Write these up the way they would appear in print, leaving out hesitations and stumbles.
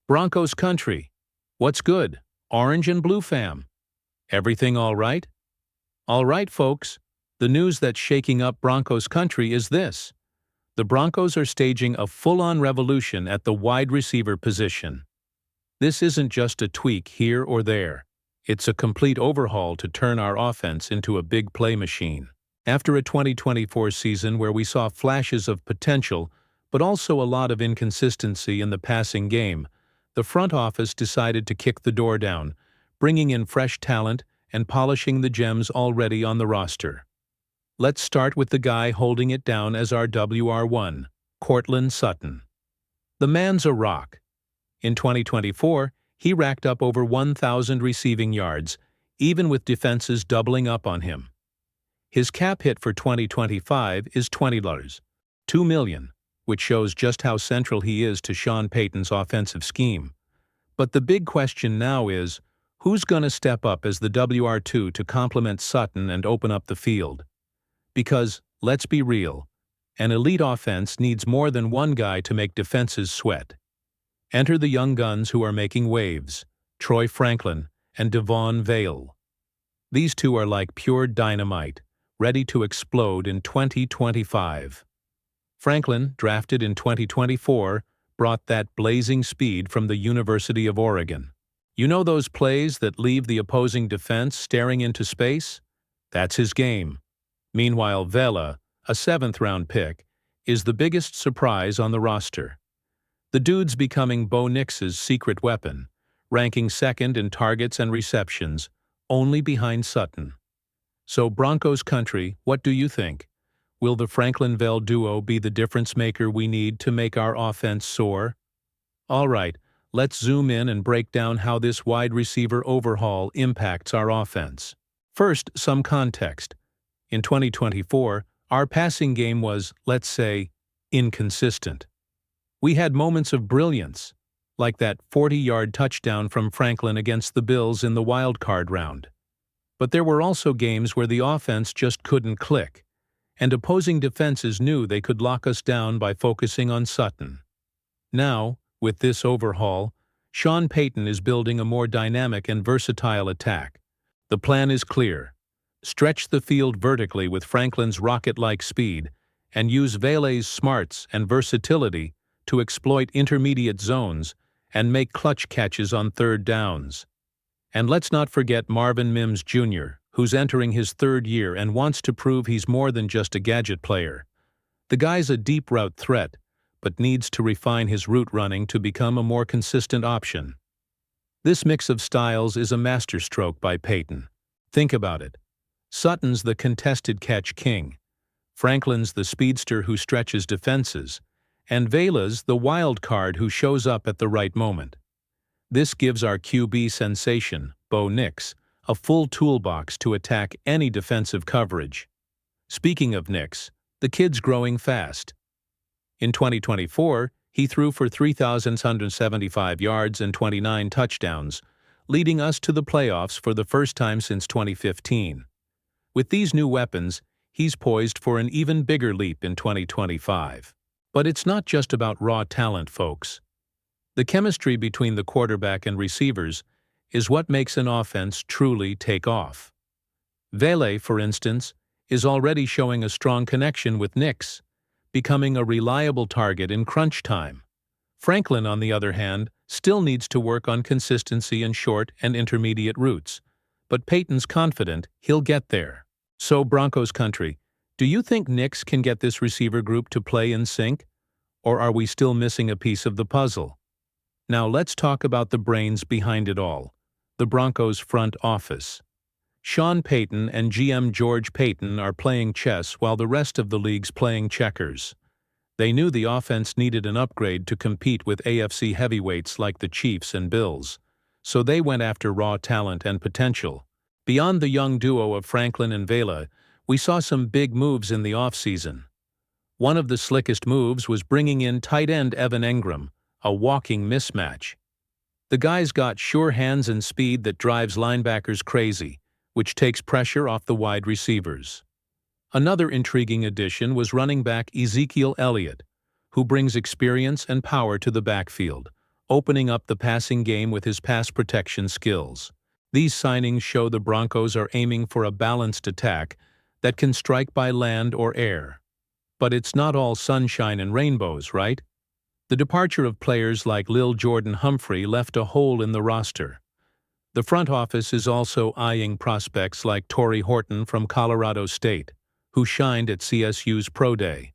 Broncos Country. What's good? Orange and blue fam. Everything all right? All right, folks. The news that's shaking up Broncos Country is this. The Broncos are staging a full-on revolution at the wide receiver position. This isn't just a tweak here or there. It's a complete overhaul to turn our offense into a big play machine. After a 2024 season where we saw flashes of potential, but also a lot of inconsistency in the passing game, the front office decided to kick the door down, bringing in fresh talent and polishing the gems already on the roster. Let's start with the guy holding it down as our WR1, Courtland Sutton. The man's a rock. In 2024, he racked up over 1,000 receiving yards, even with defenses doubling up on him. His cap hit for 2025 is $20, $2 million, which shows just how central he is to Sean Payton's offensive scheme. But the big question now is, who's going to step up as the WR2 to complement Sutton and open up the field? Because, let's be real, an elite offense needs more than one guy to make defenses sweat. Enter the young guns who are making waves, Troy Franklin and Devon Vale. These two are like pure dynamite, ready to explode in 2025. Franklin, drafted in 2024, brought that blazing speed from the University of Oregon. You know those plays that leave the opposing defense staring into space? That's his game. Meanwhile, Vela, a 7th-round pick, is the biggest surprise on the roster. The dude's becoming Bo Nix's secret weapon, ranking second in targets and receptions, only behind Sutton. So Broncos Country, what do you think? Will the Franklin-Vale duo be the difference-maker we need to make our offense soar? All right, let's zoom in and break down how this wide receiver overhaul impacts our offense. First, some context. In 2024, our passing game was, let's say, inconsistent. We had moments of brilliance, like that 40-yard touchdown from Franklin against the Bills in the wild-card round. But there were also games where the offense just couldn't click, and opposing defenses knew they could lock us down by focusing on Sutton. Now, with this overhaul, Sean Payton is building a more dynamic and versatile attack. The plan is clear. Stretch the field vertically with Franklin's rocket-like speed and use Vele's smarts and versatility to exploit intermediate zones and make clutch catches on third downs. And let's not forget Marvin Mims Jr., who's entering his 3rd year and wants to prove he's more than just a gadget player. The guy's a deep route threat, but needs to refine his route running to become a more consistent option. This mix of styles is a masterstroke by Payton. Think about it. Sutton's the contested catch king, Franklin's the speedster who stretches defenses, and Vela's the wild card who shows up at the right moment. This gives our QB sensation, Bo Nix, a full toolbox to attack any defensive coverage. Speaking of Nix, the kid's growing fast. In 2024, he threw for 3,175 yards and 29 touchdowns, leading us to the playoffs for the first time since 2015. With these new weapons, he's poised for an even bigger leap in 2025. But it's not just about raw talent, folks. The chemistry between the quarterback and receivers is what makes an offense truly take off. Vele, for instance, is already showing a strong connection with Nix, becoming a reliable target in crunch time. Franklin, on the other hand, still needs to work on consistency in short and intermediate routes, but Payton's confident he'll get there. So, Broncos Country, do you think Nix can get this receiver group to play in sync? Or are we still missing a piece of the puzzle? Now let's talk about the brains behind it all, the Broncos front office. Sean Payton and GM George Paton are playing chess while the rest of the league's playing checkers. They knew the offense needed an upgrade to compete with AFC heavyweights like the Chiefs and Bills, so they went after raw talent and potential. Beyond the young duo of Franklin and Vela, we saw some big moves in the offseason. One of the slickest moves was bringing in tight end Evan Engram, a walking mismatch. The guy's got sure hands and speed that drives linebackers crazy, which takes pressure off the wide receivers. Another intriguing addition was running back Ezekiel Elliott, who brings experience and power to the backfield, opening up the passing game with his pass protection skills. These signings show the Broncos are aiming for a balanced attack that can strike by land or air. But it's not all sunshine and rainbows, right? The departure of players like Lil Jordan Humphrey left a hole in the roster. The front office is also eyeing prospects like Torrey Horton from Colorado State, who shined at CSU's Pro Day.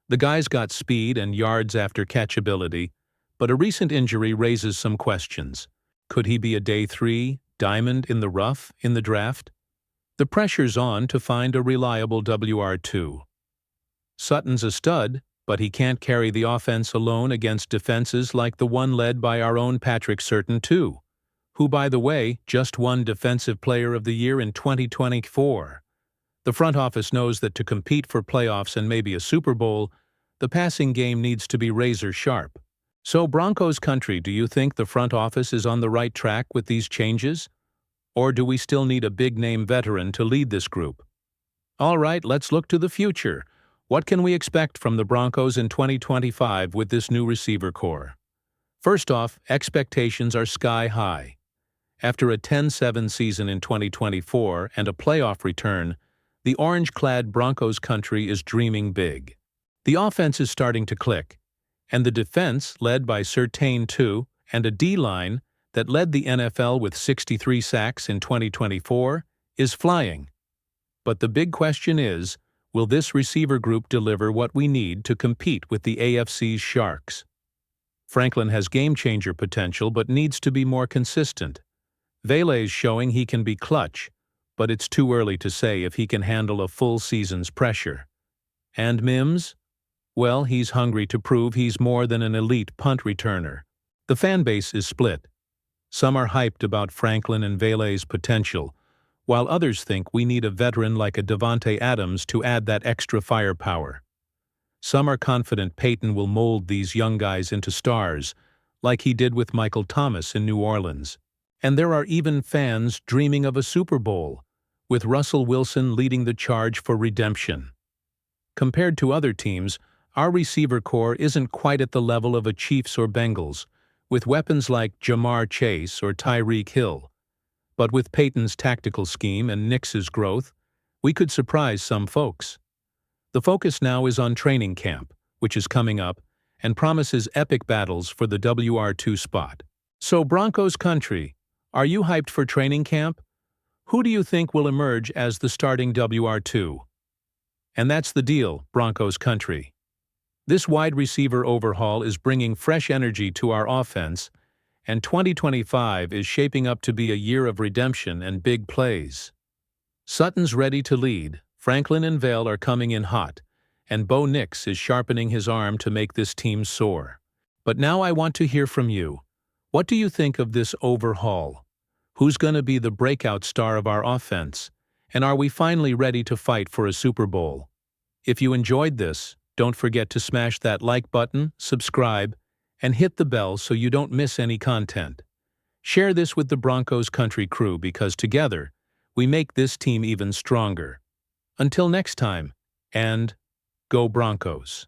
The guy's got speed and yards after catch ability, but a recent injury raises some questions. Could he be a Day 3 diamond in the rough in the draft? The pressure's on to find a reliable WR2. Sutton's a stud, but he can't carry the offense alone against defenses like the one led by our own Patrick Surtain too, who, by the way, just won Defensive Player of the Year in 2024. The front office knows that to compete for playoffs and maybe a Super Bowl, the passing game needs to be razor sharp. So, Broncos Country, do you think the front office is on the right track with these changes? Or do we still need a big-name veteran to lead this group? All right, let's look to the future. What can we expect from the Broncos in 2025 with this new receiver core? First off, expectations are sky high. After a 10-7 season in 2024 and a playoff return, the orange-clad Broncos Country is dreaming big. The offense is starting to click, and the defense, led by Surtain too, and a D-line that led the NFL with 63 sacks in 2024, is flying. But the big question is, will this receiver group deliver what we need to compete with the AFC's Sharks? Franklin has game-changer potential but needs to be more consistent. Vele's showing he can be clutch, but it's too early to say if he can handle a full season's pressure. And Mims? Well, he's hungry to prove he's more than an elite punt returner. The fan base is split. Some are hyped about Franklin and Vele's potential, while others think we need a veteran like a Davante Adams to add that extra firepower. Some are confident Peyton will mold these young guys into stars, like he did with Michael Thomas in New Orleans. And there are even fans dreaming of a Super Bowl, with Russell Wilson leading the charge for redemption. Compared to other teams, our receiver core isn't quite at the level of a Chiefs or Bengals, with weapons like Jamar Chase or Tyreek Hill. But with Peyton's tactical scheme and Nix's growth, we could surprise some folks. The focus now is on training camp, which is coming up, and promises epic battles for the WR2 spot. So, Broncos Country, are you hyped for training camp? Who do you think will emerge as the starting WR2? And that's the deal, Broncos Country. This wide receiver overhaul is bringing fresh energy to our offense, and 2025 is shaping up to be a year of redemption and big plays. Sutton's ready to lead, Franklin and Vale are coming in hot, and Bo Nix is sharpening his arm to make this team soar. But now I want to hear from you. What do you think of this overhaul? Who's going to be the breakout star of our offense? And are we finally ready to fight for a Super Bowl? If you enjoyed this, don't forget to smash that like button, subscribe, and hit the bell so you don't miss any content. Share this with the Broncos Country crew because together, we make this team even stronger. Until next time, and go Broncos!